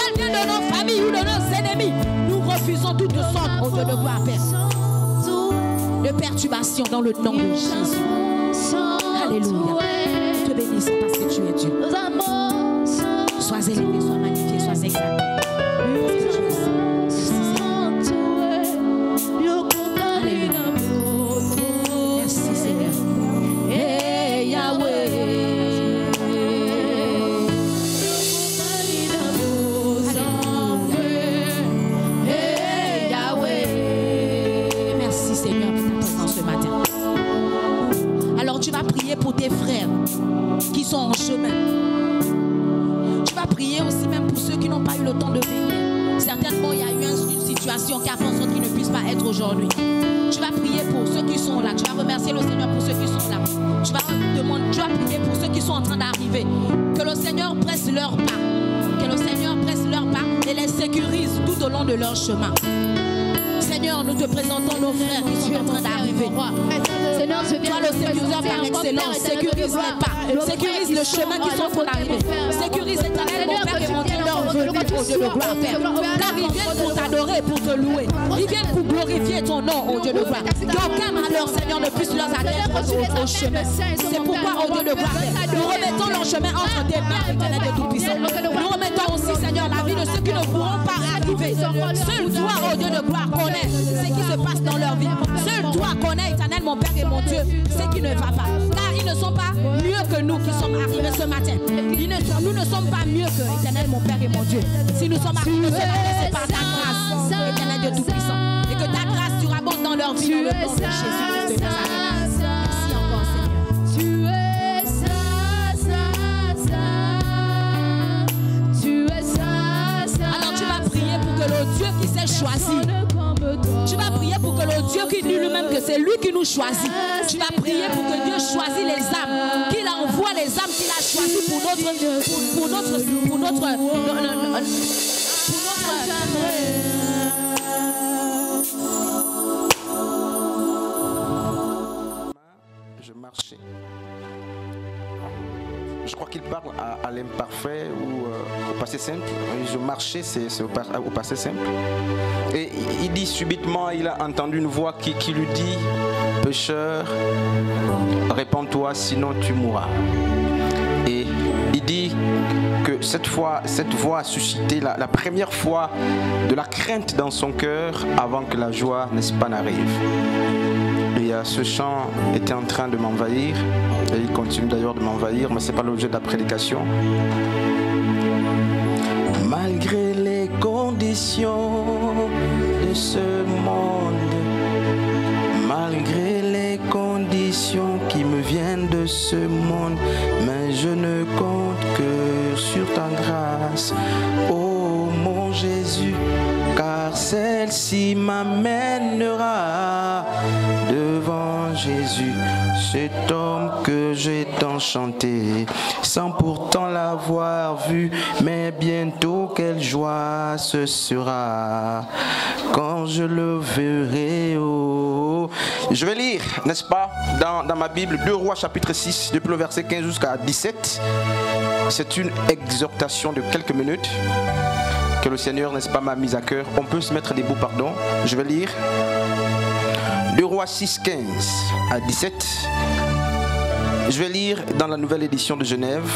mal vient de nos familles ou de nos ennemis, nous refusons toute sorte, oh Dieu de gloire, Père, de perturbation dans le nom de Jésus. Alléluia. Nous te bénissons parce que tu es Dieu. Sois élevé, sois magnifié, sois exalté. Pour tes frères qui sont en chemin. Tu vas prier aussi même pour ceux qui n'ont pas eu le temps de venir. Certainement, il y a eu une situation qui a fait en sorte qu'ils ne puissent pas être aujourd'hui. Tu vas prier pour ceux qui sont là. Tu vas remercier le Seigneur pour ceux qui sont là. Tu vas prier pour ceux qui sont en train d'arriver. Que le Seigneur presse leurs pas. Que le Seigneur presse leurs pas et les sécurise tout au long de leur chemin. Seigneur, nous te présentons nos frères qui sont en train d'arriver. Seigneur, toi le sécuriseur par excellence, sécurise les pas, sécurise le chemin qui sont pour arriver. Sécurise l'éternel, mon Père et mon Dieu, leur venue, au Dieu de gloire, Père. Car ils viennent pour t'adorer, pour te louer. Ils viennent pour glorifier ton nom, au Dieu de gloire. Qu'aucun malheur, Seigneur, ne puisse leur atteindre au chemin. C'est pourquoi, au Dieu de gloire, nous remettons leur chemin entre tes mains, éternel de Tout-Puissant. Nous remettons aussi, Seigneur, la vie de ceux qui ne pourront pas arriver. Seul toi, au Dieu de gloire, connais ce qui se passe dans leur vie. Seul toi connais, éternel, mon Père et mon Dieu, ce qui ne va pas. Car ils ne sont pas mieux que nous qui sommes arrivés ce matin. Nous ne sommes pas mieux que, éternel, mon Père et mon Dieu. Si nous sommes arrivés ce matin, c'est par ta grâce, éternel Dieu Tout-Puissant. Et que ta grâce surabonde dans leur vie, dans le nom de Jésus-Christ de Nazareth. Merci encore, Seigneur. Alors tu vas prier pour que le Dieu qui s'est choisi, tu vas prier pour que le Dieu qui dit lui-même que c'est lui qui nous choisit. Tu vas prier pour que Dieu choisisse les âmes, qu'il envoie les âmes qu'il a choisies pour notre Je marchais. Je crois qu'il parle à l'imparfait ou au passé simple. Je marchais, c'est au passé simple. Et il dit subitement, il a entendu une voix qui lui dit, pécheur, répands-toi, sinon tu mourras. Et il dit que cette voix a suscité la première fois de la crainte dans son cœur avant que la joie, n'est-ce pas, n'arrive. Et ce chant était en train de m'envahir, et il continue d'ailleurs de m'envahir, mais ce n'est pas l'objet de la prédication. Malgré les conditions de ce monde, malgré les conditions qui me viennent de ce monde, mais je ne compte que sur ta grâce, ô mon Jésus, car celle-ci m'amènera devant Jésus, cet homme que j'ai tant chanté, sans pourtant l'avoir vu, mais bientôt quelle joie ce sera quand je le verrai. Oh. Je vais lire, n'est-ce pas, dans ma Bible, 2 Rois chapitre 6, depuis le verset 15 jusqu'à 17. C'est une exhortation de quelques minutes que le Seigneur, n'est-ce pas, m'a mise à cœur. On peut se mettre debout, pardon. Je vais lire 2 Rois 6, 15 à 17. Je vais lire dans la nouvelle édition de Genève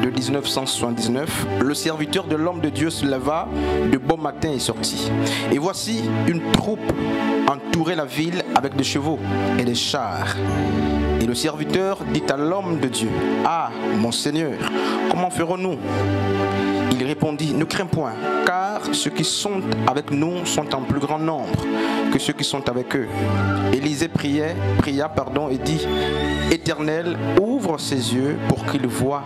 de 1979. Le serviteur de l'homme de Dieu se leva de bon matin et sortit. Et voici une troupe entourait la ville avec des chevaux et des chars. Et le serviteur dit à l'homme de Dieu, « Ah, mon Seigneur, comment ferons-nous » Il répondit, « Ne crains point, car ceux qui sont avec nous sont en plus grand nombre que ceux qui sont avec eux. » Élisée pria, et dit, « Éternel, ouvre ses yeux pour qu'il voie. »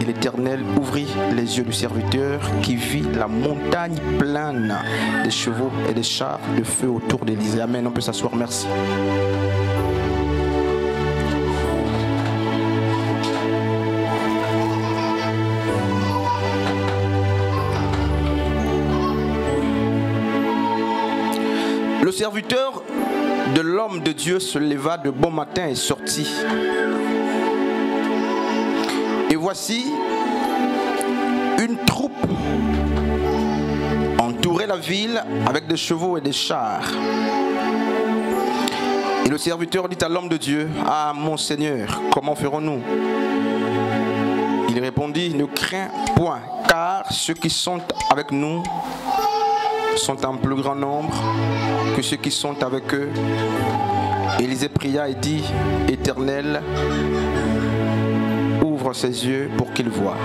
Et l'Éternel ouvrit les yeux du serviteur qui vit la montagne pleine des chevaux et des chars de feu autour d'Élisée. Amen. On peut s'asseoir. Merci. Le serviteur de l'homme de Dieu se leva de bon matin et sortit. Et voici une troupe couvrait la ville avec des chevaux et des chars. Et le serviteur dit à l'homme de Dieu, « Ah, mon Seigneur, comment ferons-nous » Il répondit, « Ne crains point, car ceux qui sont avec nous sont en plus grand nombre que ceux qui sont avec eux. » Élisée pria et dit, « Éternel, ouvre ses yeux pour qu'il voie. »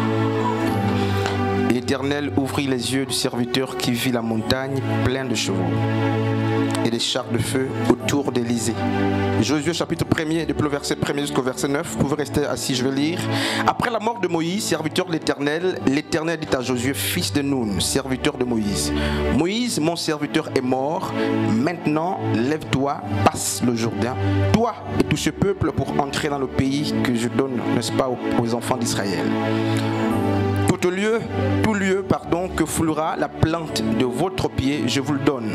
Et l'Éternel ouvrit les yeux du serviteur qui vit la montagne pleine de chevaux et des chars de feu autour d'Élysée. Josué chapitre 1er, depuis le verset 1er jusqu'au verset 9, vous pouvez rester assis, je vais lire. Après la mort de Moïse, serviteur de l'Éternel, l'Éternel dit à Josué, fils de Nun, serviteur de Moïse, Moïse, mon serviteur, est mort, maintenant lève-toi, passe le Jourdain, toi et tout ce peuple pour entrer dans le pays que je donne, n'est-ce pas, aux enfants d'Israël. Tout lieu, que foulera la plante de votre pied, je vous le donne,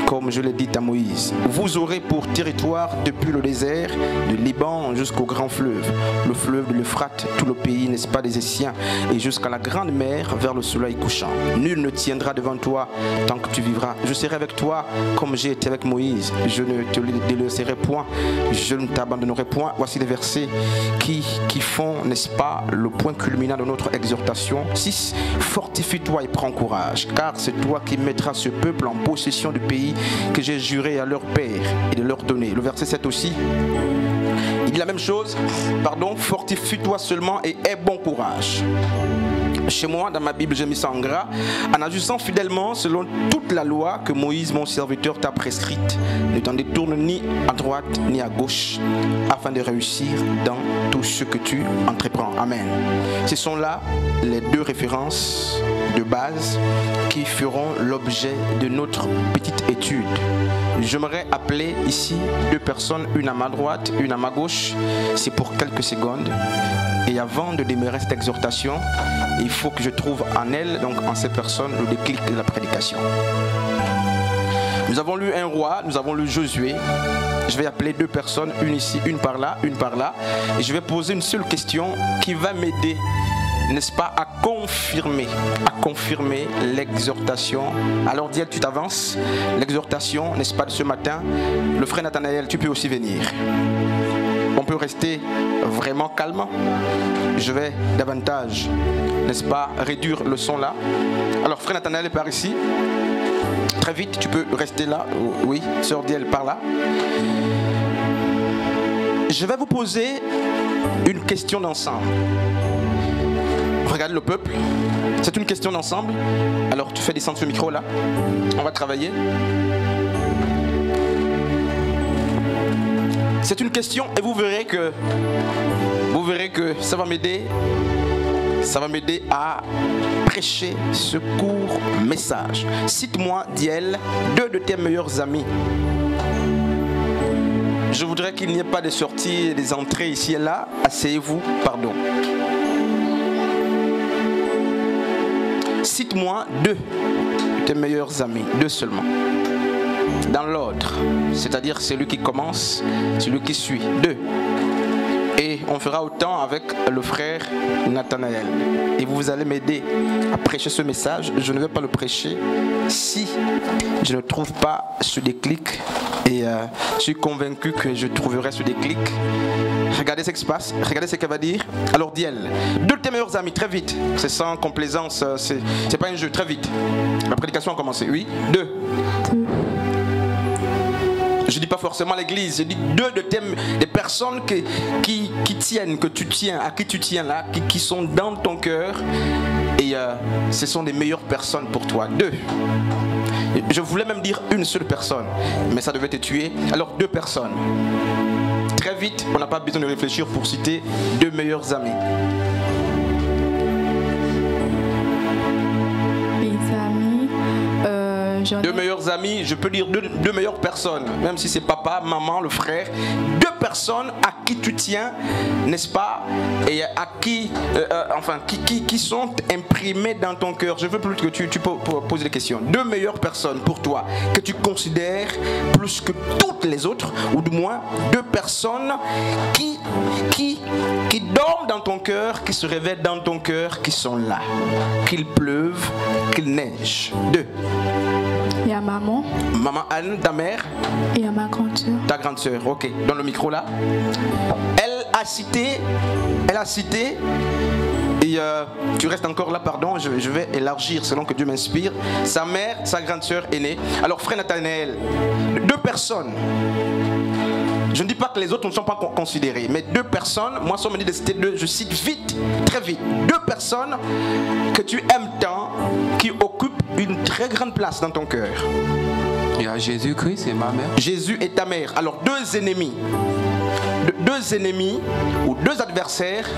comme je l'ai dit à Moïse. Vous aurez pour territoire depuis le désert du Liban jusqu'au grand fleuve, le fleuve de l'Euphrate, tout le pays, n'est-ce pas, des Essiens, et jusqu'à la grande mer vers le soleil couchant. Nul ne tiendra devant toi tant que tu vivras. Je serai avec toi comme j'ai été avec Moïse. Je ne te délaisserai point, je ne t'abandonnerai point. Voici les versets qui font, n'est-ce pas, le point culminant de notre exhortation. 6. Fortifie-toi et prends courage, car c'est toi qui mettras ce peuple en possession du pays que j'ai juré à leur père et de leur donner. Le verset 7 aussi, il dit la même chose, fortifie-toi seulement et aie bon courage. Chez moi, dans ma Bible, j'ai mis ça en gras. En agissant fidèlement selon toute la loi que Moïse, mon serviteur, t'a prescrite, ne t'en détourne ni à droite ni à gauche, afin de réussir dans tout ce que tu entreprends. Amen. Ce sont là les deux références de base qui feront l'objet de notre petite étude. J'aimerais appeler ici deux personnes, une à ma droite, une à ma gauche. C'est pour quelques secondes. Et avant de démarrer cette exhortation, il faut que je trouve en elle, donc en ces personnes, le déclic de la prédication. Nous avons lu un roi, nous avons lu Josué. Je vais appeler deux personnes, une ici, une par là, une par là. Et je vais poser une seule question qui va m'aider, n'est-ce pas, à confirmer l'exhortation. Alors Diel, tu t'avances. L'exhortation, n'est-ce pas, de ce matin. Le frère Nathanaël, tu peux aussi venir. On peut rester vraiment calme. Je vais davantage, n'est-ce pas, réduire le son là. Alors frère Nathanaël est par ici. Très vite, tu peux rester là. Oui, sœur Diel par là. Je vais vous poser une question d'ensemble. Regarde le peuple. C'est une question d'ensemble. Alors tu fais descendre ce micro là. On va travailler. C'est une question et vous verrez que ça va m'aider. Ça va m'aider à prêcher ce court message. Cite-moi, Diel, deux de tes meilleurs amis. Je voudrais qu'il n'y ait pas de sorties et des entrées ici et là. Asseyez-vous, pardon. Cite-moi deux de tes meilleurs amis, deux seulement. Dans l'ordre, c'est-à-dire celui qui commence, celui qui suit. Deux. Et on fera autant avec le frère Nathanaël. Et vous allez m'aider à prêcher ce message. Je ne vais pas le prêcher si je ne trouve pas ce déclic. Et je suis convaincu que je trouverai ce déclic. Regardez ce qui se passe, regardez ce qu'elle va dire. Alors Diel, deux de tes meilleurs amis, très vite. C'est sans complaisance, c'est pas un jeu, très vite. La prédication a commencé, oui. Deux. Je ne dis pas forcément l'église, je dis deux des personnes qui tiennent, que tu tiens, à qui tu tiens là, qui sont dans ton cœur. Et ce sont des meilleures personnes pour toi. Deux. Je voulais même dire une seule personne, mais ça devait te tuer. Alors deux personnes. Très vite, on n'a pas besoin de réfléchir pour citer deux meilleurs amis. Deux meilleurs amis, je peux dire deux meilleures personnes, même si c'est papa, maman, le frère. Deux personnes à qui tu tiens, n'est-ce pas, et à qui, qui sont imprimées dans ton cœur. Je veux plus que tu peux poser des questions. Deux meilleures personnes pour toi, que tu considères plus que toutes les autres, ou du moins deux personnes qui dorment dans ton cœur, qui se réveillent dans ton cœur, qui sont là. Qu'il pleuve, qu'il neige. Deux. Il y a maman. Maman Anne, ta mère. Et il y a ma grande soeur. Ta grande soeur, ok. Dans le micro là. Elle a cité, et tu restes encore là, pardon, je vais élargir selon que Dieu m'inspire. Sa mère, sa grande soeur aînée. Alors frère Nathanaël, 2 personnes. Je ne dis pas que les autres ne sont pas considérés, mais 2 personnes, moi ça me dit de citer 2, je cite vite, très vite, 2 personnes que tu aimes tant, qui occupent une très grande place dans ton cœur. Il y a Jésus-Christ et ma mère. Jésus et ta mère. Alors 2 ennemis. 2 ennemis ou 2 adversaires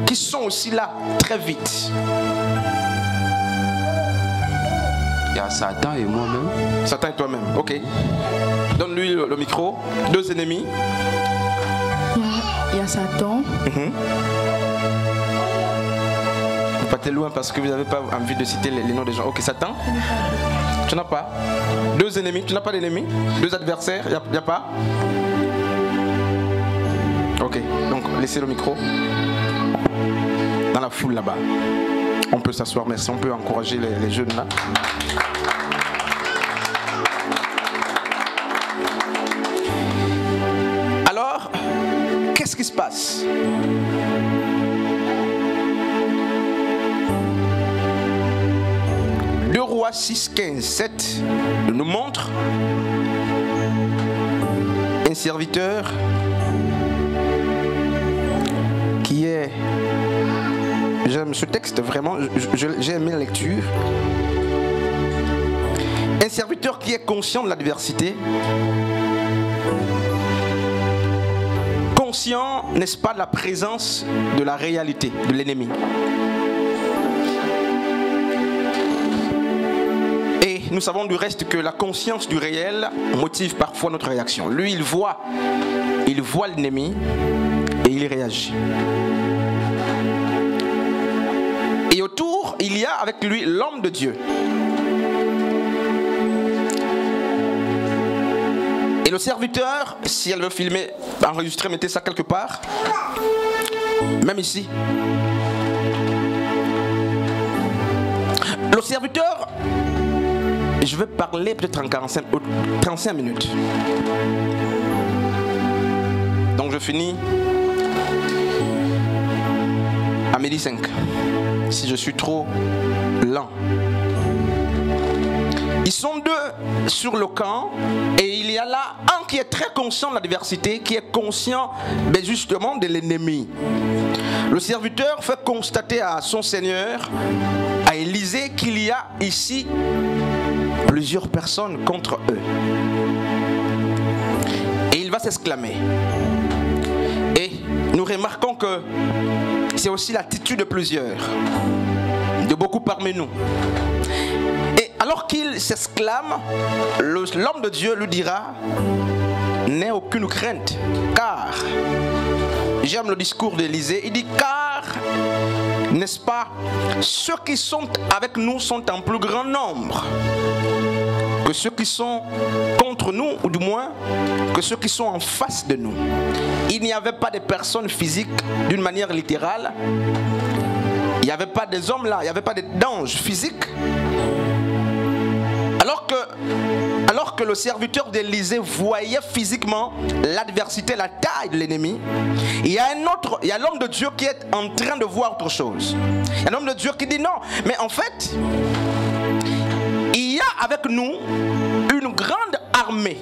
qui sont aussi là très vite. Il y a Satan et moi-même. Satan et toi-même, ok. Donne-lui le micro. 2 ennemis. Il y a Satan. Vous partez loin parce que vous n'avez pas envie de citer les noms des gens. Ok, Satan. Tu n'as pas. 2 ennemis. Tu n'as pas d'ennemis. 2 adversaires. Il n'y a pas. Ok, donc laissez le micro. Dans la foule là-bas. On peut s'asseoir, merci. On peut encourager les jeunes là. Alors, qu'est-ce qui se passe? Deux Rois 6, 15, 7 nous montre un serviteur qui est... J'aime ce texte vraiment, j'ai aimé la lecture. Un serviteur qui est conscient de l'adversité, conscient, n'est-ce pas, de la présence de la réalité, de l'ennemi. Et nous savons du reste que la conscience du réel motive parfois notre réaction. Lui, il voit l'ennemi et il réagit. Et autour, il y a avec lui l'homme de Dieu. Et le serviteur, si elle veut filmer, enregistrer, mettez ça quelque part. Même ici. Le serviteur, je vais parler peut-être en 35 minutes. Donc je finis à 12h05. Si je suis trop lent. Ils sont 2 sur le camp et il y a là un qui est très conscient de l'adversité, qui est conscient justement de l'ennemi. Le serviteur fait constater à son Seigneur, à Élisée, qu'il y a ici plusieurs personnes contre eux. Et il va s'exclamer. Et nous remarquons que c'est aussi l'attitude de plusieurs, de beaucoup parmi nous. Et alors qu'il s'exclame, l'homme de Dieu lui dira: n'aie aucune crainte, car, j'aime le discours d'Élisée, il dit: car, n'est-ce pas, ceux qui sont avec nous sont en plus grand nombre que ceux qui sont contre nous, ou du moins que ceux qui sont en face de nous. Il n'y avait pas de personnes physiques d'une manière littérale. Il n'y avait pas des hommes là, il n'y avait pas d'anges physiques. Alors que le serviteur d'Élisée voyait physiquement l'adversité, la taille de l'ennemi, il y a l'homme de Dieu qui est en train de voir autre chose. Il y a l'homme de Dieu qui dit non, mais en fait, il y a avec nous une grande armée,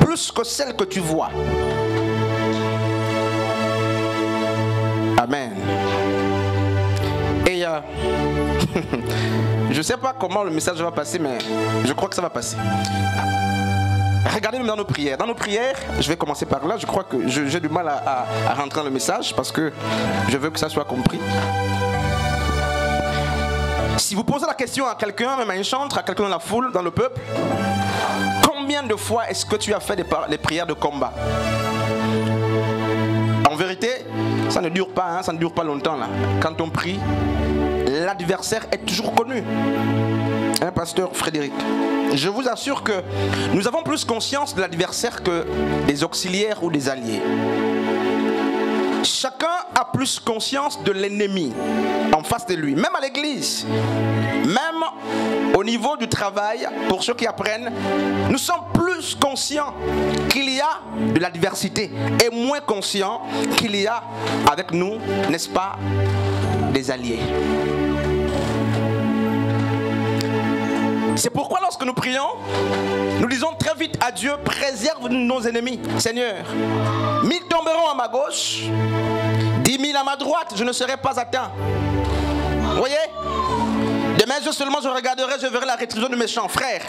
plus que celle que tu vois. Amen. Et je ne sais pas comment le message va passer, mais je crois que ça va passer. Regardez dans nos prières. Dans nos prières, je vais commencer par là. Je crois que j'ai du mal à rentrer dans le message parce que je veux que ça soit compris. Si vous posez la question à quelqu'un, même à un chantre, à quelqu'un dans la foule, dans le peuple, combien de fois est-ce que tu as fait des prières de combat? En vérité, ça ne dure pas, ça ne dure pas longtemps là. Quand on prie, l'adversaire est toujours connu. Hein, pasteur Frédéric? Je vous assure que nous avons plus conscience de l'adversaire que des auxiliaires ou des alliés. Chacun a plus conscience de l'ennemi en face de lui, même à l'église, même au au niveau du travail, pour ceux qui apprennent, nous sommes plus conscients qu'il y a de l'adversité et moins conscients qu'il y a avec nous, n'est-ce pas, des alliés. C'est pourquoi lorsque nous prions, nous disons très vite à Dieu, préserve nos ennemis. Seigneur, 1000 tomberont à ma gauche, 10 000 à ma droite, je ne serai pas atteint. Vous voyez? De mes yeux seulement je regarderai, je verrai la rétribution du méchant. Frère,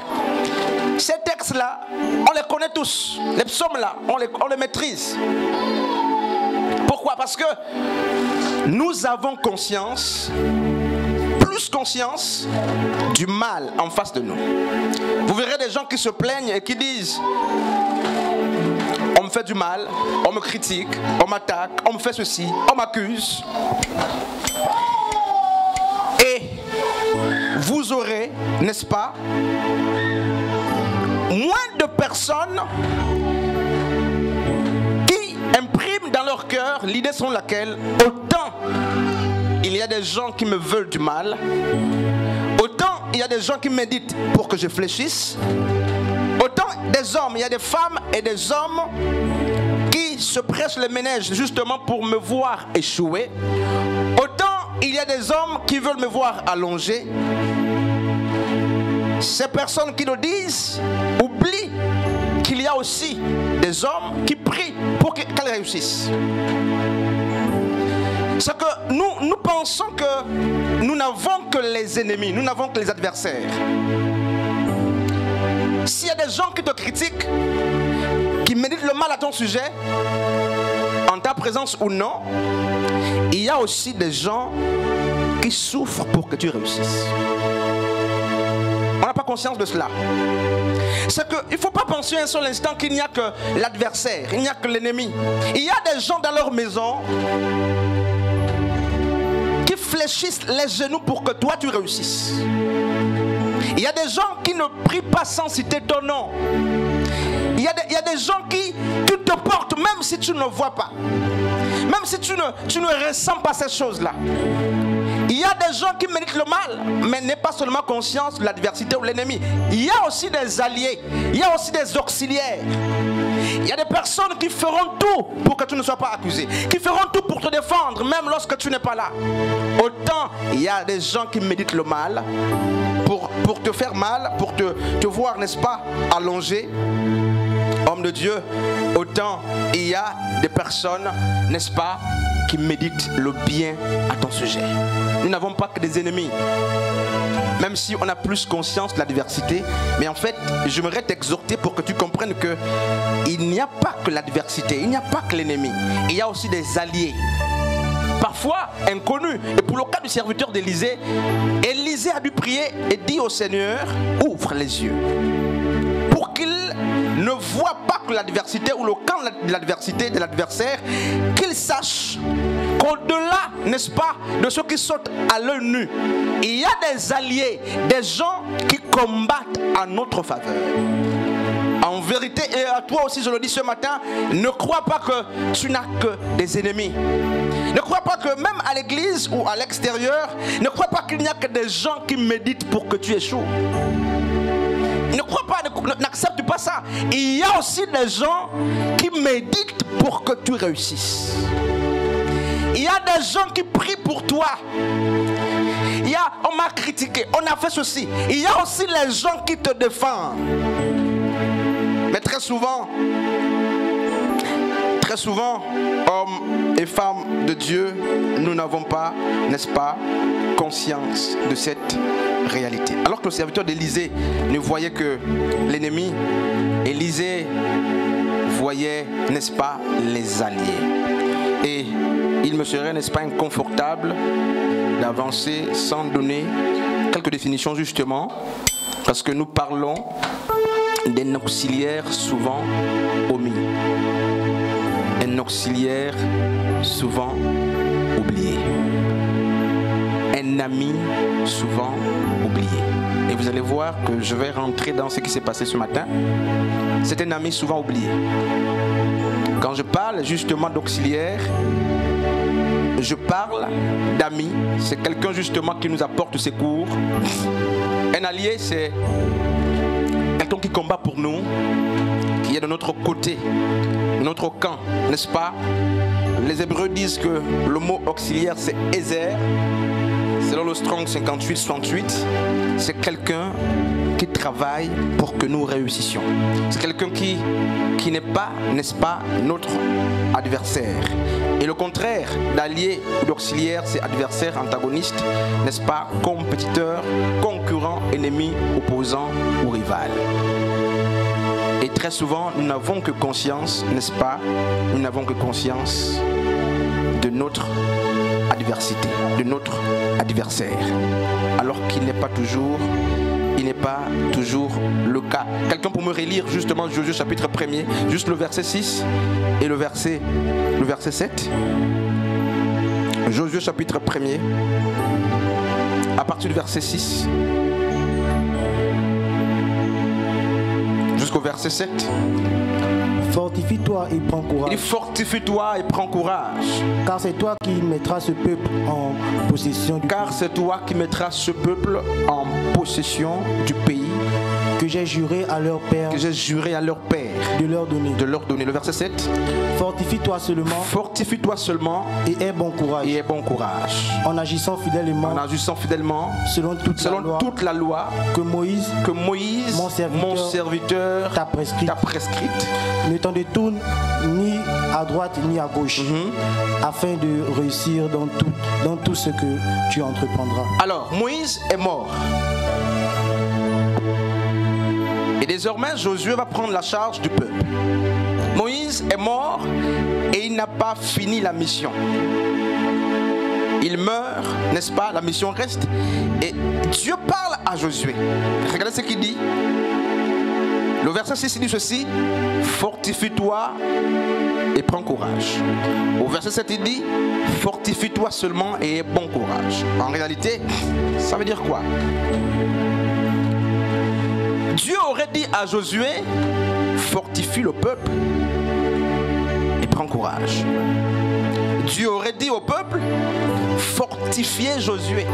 ces textes-là, on les connaît tous. Les psaumes-là, on les maîtrise. Pourquoi? Parce que nous avons conscience, plus conscience du mal en face de nous. Vous verrez des gens qui se plaignent et qui disent: on me fait du mal, on me critique, on m'attaque, on me fait ceci, on m'accuse. Et vous aurez, n'est-ce pas, moins de personnes qui impriment dans leur cœur l'idée selon laquelle autant il y a des gens qui me veulent du mal, autant il y a des gens qui méditent pour que je fléchisse, autant des hommes, il y a des femmes et des hommes qui se prêchent les ménèges justement pour me voir échouer, autant il y a des hommes qui veulent me voir allongé. Ces personnes qui nous disent oublient qu'il y a aussi des hommes qui prient pour qu'elles réussissent. C'est que nous pensons que nous n'avons que les ennemis, nous n'avons que les adversaires. S'il y a des gens qui te critiquent, qui méditent le mal à ton sujet, en ta présence ou non, il y a aussi des gens qui souffrent pour que tu réussisses. On n'a pas conscience de cela. C'est qu'il ne faut pas penser un seul instant qu'il n'y a que l'adversaire, il n'y a que l'ennemi. Il y a des gens dans leur maison qui fléchissent les genoux pour que toi tu réussisses. Il y a des gens qui ne prient pas sans citer ton nom. Il y a des gens qui te portent même si tu ne vois pas. Même si tu ne ressens pas ces choses-là. Il y a des gens qui méditent le mal, mais n'est pas seulement conscience de l'adversité ou l'ennemi. Il y a aussi des alliés, il y a aussi des auxiliaires. Il y a des personnes qui feront tout pour que tu ne sois pas accusé, qui feront tout pour te défendre, même lorsque tu n'es pas là. Autant il y a des gens qui méditent le mal, pour te faire mal, pour te voir, n'est-ce pas, allongé, homme de Dieu. Autant il y a des personnes, n'est-ce pas, qui méditent le bien à ton sujet. Nous n'avons pas que des ennemis, même si on a plus conscience de l'adversité. Mais en fait, j'aimerais t'exhorter pour que tu comprennes que il n'y a pas que l'adversité, il n'y a pas que l'ennemi, il y a aussi des alliés, parfois inconnus. Et pour le cas du serviteur d'Élisée, Élisée a dû prier et dit au Seigneur: ouvre les yeux pour qu'il ne voit pas que l'adversité ou le camp de l'adversité de l'adversaire, qu'il sache qu'au-delà, n'est-ce pas, de ceux qui sautent à l'œil nu, il y a des alliés, des gens qui combattent en notre faveur. En vérité, et à toi aussi je le dis ce matin, ne crois pas que tu n'as que des ennemis. Ne crois pas que même à l'église ou à l'extérieur, ne crois pas qu'il n'y a que des gens qui méditent pour que tu échoues. Ne crois pas, n'accepte pas ça. Il y a aussi des gens qui méditent pour que tu réussisses. Il y a des gens qui prient pour toi. On m'a critiqué, on a fait ceci. Il y a aussi les gens qui te défendent. Mais très souvent, hommes et femmes de Dieu, nous n'avons pas, n'est-ce pas, conscience de cette réalité. Alors que le serviteur d'Élisée ne voyait que l'ennemi, Élisée voyait, n'est-ce pas, les alliés. Et il me serait, n'est-ce pas, inconfortable d'avancer sans donner quelques définitions justement, parce que nous parlons d'un auxiliaire souvent omis. Un auxiliaire souvent oublié. Un ami souvent oublié. Et vous allez voir que je vais rentrer dans ce qui s'est passé ce matin. C'est un ami souvent oublié. Quand je parle justement d'auxiliaire, je parle d'amis. C'est quelqu'un justement qui nous apporte secours. Un allié, c'est quelqu'un qui combat pour nous, qui est de notre côté, de notre camp, n'est-ce pas? Les Hébreux disent que le mot auxiliaire c'est Ezer. Selon le Strong 58-68, c'est quelqu'un qui travaille pour que nous réussissions. C'est quelqu'un qui n'est pas, n'est-ce pas, notre adversaire. Et le contraire d'allié ou d'auxiliaire, c'est adversaire, antagoniste, n'est-ce pas, compétiteur, concurrent, ennemi, opposant ou rival. Et très souvent, nous n'avons que conscience, n'est-ce pas, nous n'avons que conscience de notre adversité, de notre adversaire, alors qu'il n'est pas toujours le cas. Quelqu'un pour me relire justement Josué chapitre 1er, juste le verset 6 et le verset 7. Josué chapitre 1er, à partir du verset 6 jusqu'au verset 7. Fortifie-toi et prends courage. Il dit fortifie-toi et prends courage. Car c'est toi qui mettras ce peuple en possession du Car c'est toi qui mettras ce peuple en possession du pays que j'ai juré à leur père de leur donner. Le verset 7. Fortifie-toi seulement et aie bon courage. En agissant fidèlement selon toute la loi que Moïse mon serviteur t'a prescrite. Ne t'en détourne ni à droite ni à gauche, afin de réussir dans tout ce que tu entreprendras. Alors, Moïse est mort. Et désormais, Josué va prendre la charge du peuple. Moïse est mort et il n'a pas fini la mission. Il meurt, n'est-ce pas? La mission reste. Et Dieu parle à Josué. Regardez ce qu'il dit. Le verset 6 dit ceci: fortifie-toi et prends courage. Au verset 7 il dit: fortifie-toi seulement et aie bon courage. En réalité, ça veut dire quoi? Dieu aurait dit à Josué: fortifie le peuple et prends courage. Dieu aurait dit au peuple: fortifiez Josué.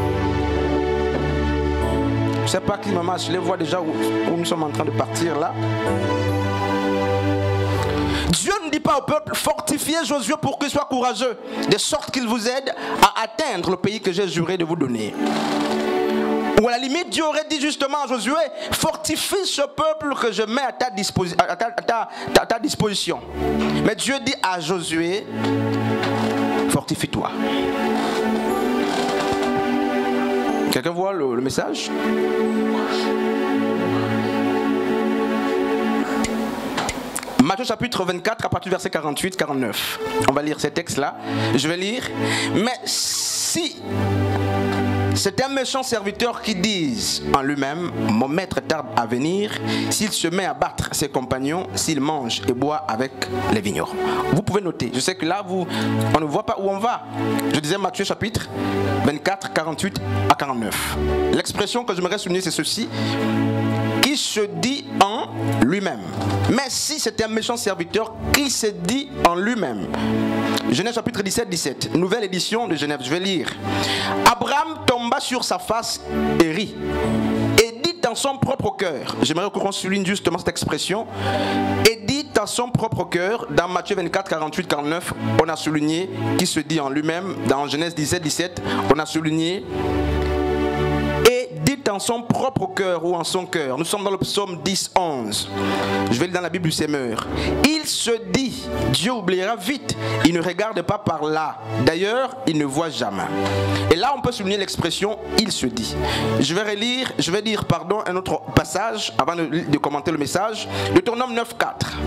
Je ne sais pas qui, maman, je les vois déjà où nous sommes en train de partir là. Dieu ne dit pas au peuple: fortifiez Josué pour qu'il soit courageux, de sorte qu'il vous aide à atteindre le pays que j'ai juré de vous donner. Ou à la limite, Dieu aurait dit justement à Josué: fortifie ce peuple que je mets à ta disposition. Mais Dieu dit à Josué: fortifie-toi. Quelqu'un voit le message? Matthieu chapitre 24 à partir du verset 48-49. On va lire ces textes-là. Je vais lire. Mais si c'est un méchant serviteur qui dise en lui-même: mon maître tarde à venir, s'il se met à battre ses compagnons, s'il mange et boit avec les vignerons. Vous pouvez noter. Je sais que là, on ne voit pas où on va. Je disais Matthieu chapitre 24, 48 à 49. L'expression que j'aimerais souligner, c'est ceci: qui se dit en lui-même. Mais si c'est un méchant serviteur qui se dit en lui-même. Genèse chapitre 17, nouvelle édition de Genève, je vais lire. Abraham tomba sur sa face et rit, et dit dans son propre cœur. J'aimerais qu'on souligne justement cette expression. Et dit dans son propre cœur. Dans Matthieu 24, 48, 49, on a souligné qui se dit en lui-même. Dans Genèse 17, on a souligné dans son propre cœur ou en son cœur. Nous sommes dans le psaume 10, 11. Je vais lire dans la Bible du Semeur. Il se dit: Dieu oubliera vite. Il ne regarde pas par là. D'ailleurs, il ne voit jamais. Et là, on peut souligner l'expression il se dit. Je vais lire un autre passage avant de commenter le message. Deutéronome 9, 4.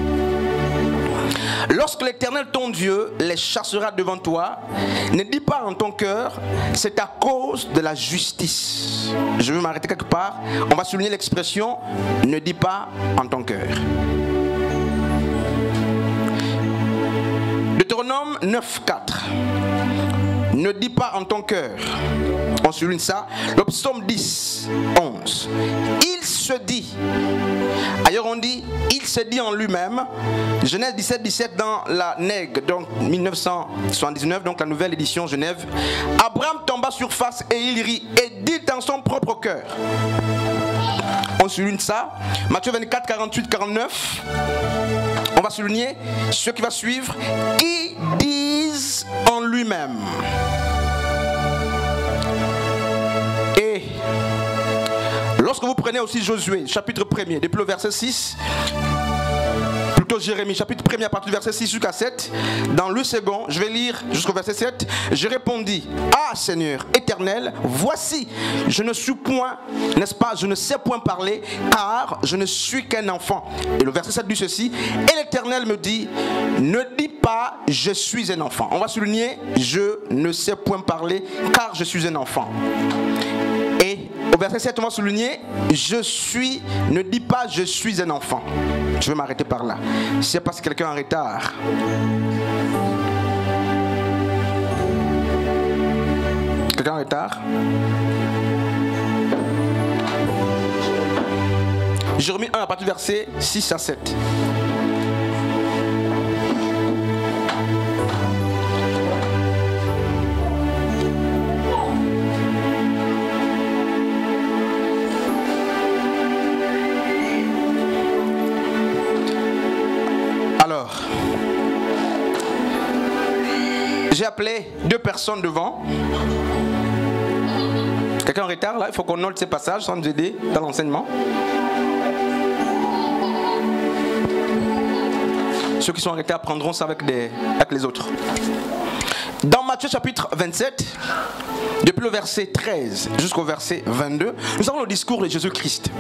Lorsque l'Éternel ton Dieu les chassera devant toi, ne dis pas en ton cœur: c'est à cause de la justice. Je vais m'arrêter quelque part. On va souligner l'expression ne dis pas en ton cœur. Deutéronome 9, 4. Ne dis pas en ton cœur. On souligne ça. Le psaume 10, 11. Il se dit. Ailleurs on dit il se dit en lui-même. Genèse 17 dans la NEG, donc 1979, donc la nouvelle édition Genève. Abraham tomba sur face et il rit et dit dans son propre cœur. On souligne ça. Matthieu 24, 48, 49. On va souligner ce qui va suivre. Qui disent en lui-même. Et lorsque vous prenez aussi Josué, chapitre 1er, depuis le verset 6, plutôt Jérémie, chapitre 1er, à partir du verset 6 jusqu'à 7, dans le second, je vais lire jusqu'au verset 7, je répondis, ah Seigneur éternel, voici, je ne suis point, n'est-ce pas, je ne sais point parler, car je ne suis qu'un enfant. Et le verset 7 dit ceci, et l'Éternel me dit, ne dis pas, je suis un enfant. On va souligner, je ne sais point parler, car je suis un enfant. Et au verset 7, on va souligner, ne dis pas, je suis un enfant. Je vais m'arrêter par là. C'est parce que quelqu'un est en retard. Quelqu'un en retard? Jérémie 1 à partir du verset 6 à 7. Alors, j'ai appelé 2 personnes devant. Quelqu'un en retard là? Il faut qu'on note ces passages sans nous aider dans l'enseignement. Ceux qui sont en retard prendront ça avec les autres. Dans Matthieu chapitre 27, depuis le verset 13 jusqu'au verset 22, nous avons le discours de Jésus-Christ.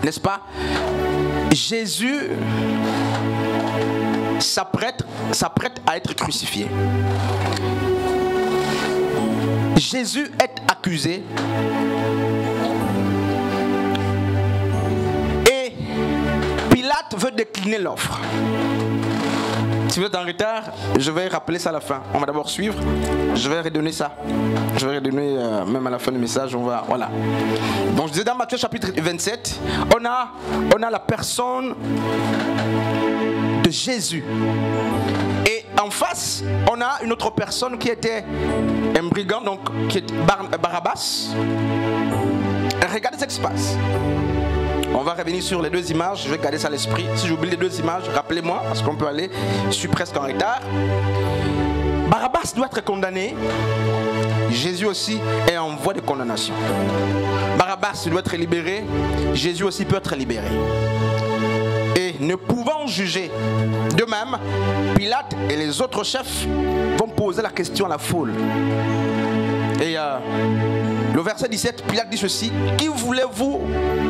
N'est-ce pas? Jésus s'apprête à être crucifié. Jésus est accusé. Et Pilate veut décliner l'offre. Si vous êtes en retard, je vais rappeler ça à la fin. On va d'abord suivre. Je vais redonner ça. Je vais redonner même à la fin du message. Voilà. Donc je disais dans Matthieu chapitre 27, on a la personne de Jésus. Et en face, on a une autre personne qui était un brigand, donc qui est Barabbas. Regardez ce qui se passe. On va revenir sur les 2 images, je vais garder ça à l'esprit. Si j'oublie les 2 images, rappelez-moi, parce qu'on peut aller, je suis presque en retard. Barabbas doit être condamné. Jésus aussi est en voie de condamnation. Barabbas doit être libéré. Jésus aussi peut être libéré. Et ne pouvant juger d'eux-mêmes, Pilate et les autres chefs vont poser la question à la foule. Et le verset 17, Pilate dit ceci, qui voulez-vous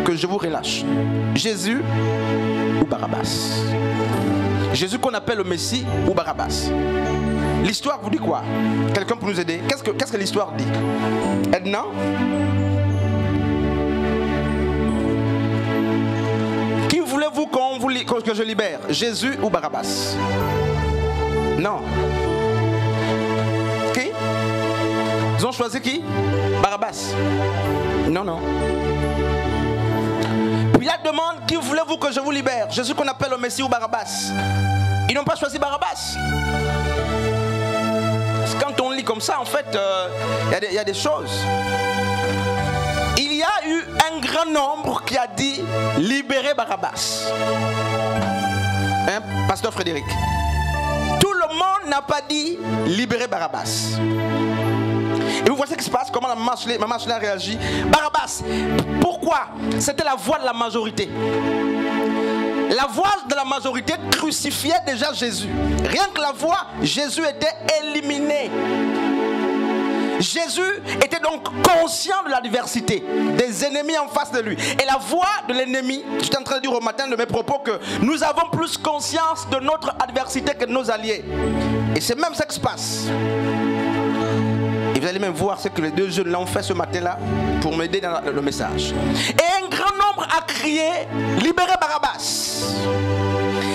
que je vous relâche, Jésus ou Barabbas? Jésus qu'on appelle le Messie ou Barabbas? L'histoire vous dit quoi? Quelqu'un peut nous aider? Qu'est-ce que l'histoire dit? Edna? Qui voulez-vous que je libère, Jésus ou Barabbas? Non. Qui? Ils ont choisi qui? Barabbas. Non. Pilate demande, qui voulez-vous que je vous libère, Jésus qu'on appelle le Messie ou Barabbas? Ils n'ont pas choisi Barabbas. Quand on lit comme ça, en fait, il y a des choses. Il y a eu un grand nombre qui a dit libérez Barabbas. Hein, Pasteur Frédéric? Tout le monde n'a pas dit libérez Barabbas. Et vous voyez ce qui se passe, comment la maman a réagi. Barabbas, pourquoi? C'était la voix de la majorité. La voix de la majorité crucifiait déjà Jésus. Rien que la voix, Jésus était éliminé. Jésus était donc conscient de l'adversité, des ennemis en face de lui. Et la voix de l'ennemi, je suis en train de dire au matin de mes propos que nous avons plus conscience de notre adversité que de nos alliés. Et c'est même ça qui se passe. Et vous allez même voir ce que les 2 jeunes là ont fait ce matin-là pour m'aider dans le message. Et un grand nombre a crié « Libérez Barabbas ».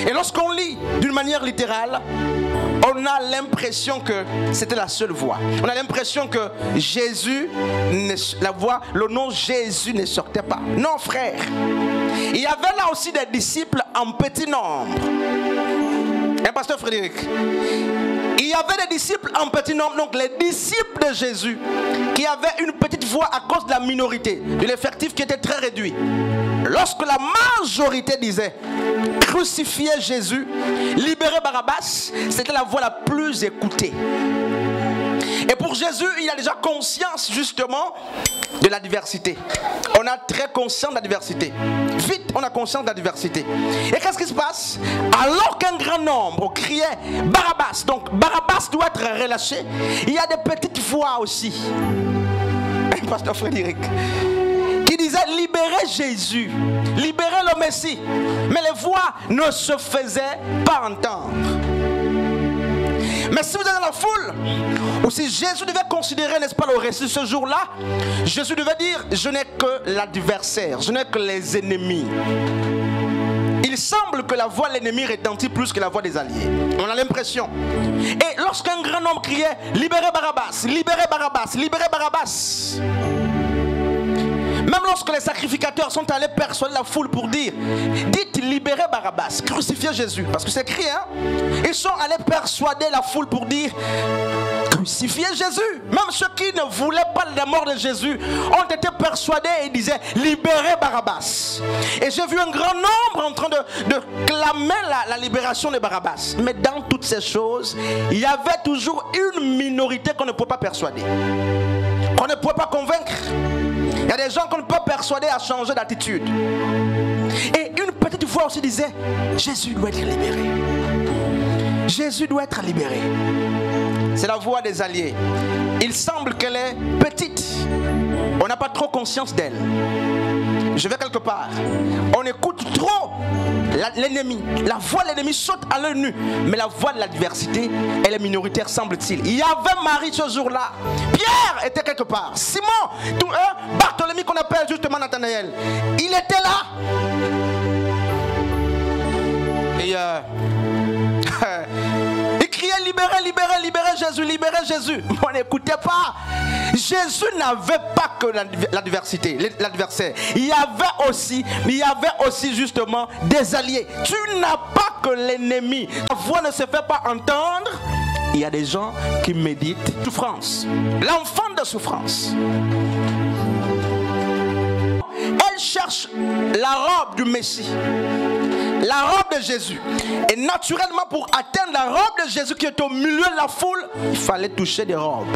Et lorsqu'on lit d'une manière littérale, on a l'impression que c'était la seule voix. On a l'impression que Jésus, le nom Jésus ne sortait pas. Non, frère. Il y avait là aussi des disciples en petit nombre. Un pasteur Frédéric, Il y avait des disciples en petit nombre, donc les disciples de Jésus, qui avaient une petite voix à cause de la minorité, de l'effectif qui était très réduit. Lorsque la majorité disait crucifiez Jésus, libérez Barabbas, c'était la voix la plus écoutée. Et pour Jésus, il a déjà conscience justement de la diversité. On a très conscience de la diversité. Vite, on a conscience de la diversité. Et qu'est-ce qui se passe? Alors qu'un grand nombre criait Barabbas, donc Barabbas doit être relâché, il y a des petites voix aussi. Pasteur Frédéric, qui disait libérez Jésus, libérez le Messie. Mais les voix ne se faisaient pas entendre. Mais si vous êtes dans la foule, ou si Jésus devait considérer, n'est-ce pas, le récit ce jour-là, Jésus devait dire je n'ai que l'adversaire, je n'ai que les ennemis. Il semble que la voix de l'ennemi retentit plus que la voix des alliés. On a l'impression. Et lorsqu'un grand nombre criait libérez Barabbas, libérez Barabbas, libérez Barabbas, même lorsque les sacrificateurs sont allés persuader la foule pour dire dites libérez Barabbas, crucifiez Jésus, parce que c'est écrit, hein? Ils sont allés persuader la foule pour dire crucifiez Jésus. Même ceux qui ne voulaient pas la mort de Jésus ont été persuadés et disaient libérez Barabbas. Et j'ai vu un grand nombre en train de clamer la libération de Barabbas. Mais dans toutes ces choses, il y avait toujours une minorité qu'on ne peut pas persuader, qu'on ne peut pas convaincre. Il y a des gens qu'on ne peut pas persuader à changer d'attitude. Et une petite voix aussi disait Jésus doit être libéré. Jésus doit être libéré. C'est la voix des alliés. Il semble qu'elle est petite. On n'a pas trop conscience d'elle. Je vais quelque part. On écoute trop l'ennemi. La voix de l'ennemi saute à l'œil nu. Mais la voix de l'adversité, elle est minoritaire, semble-t-il. Il y avait Marie ce jour-là. Pierre était quelque part. Simon, Barthélemy qu'on appelle justement Nathanaël, il était là. Et il criait libérez, libérez, libérez Jésus, libérez Jésus. On n'écoutait pas. Jésus n'avait pas que l'adversité, l'adversaire. Il y avait aussi justement des alliés. Tu n'as pas que l'ennemi. Ta voix ne se fait pas entendre. Il y a des gens qui méditent souffrance. L'enfant de souffrance. Elle cherche la robe du Messie, la robe de Jésus. Et naturellement, pour atteindre la robe de Jésus qui est au milieu de la foule, il fallait toucher des robes.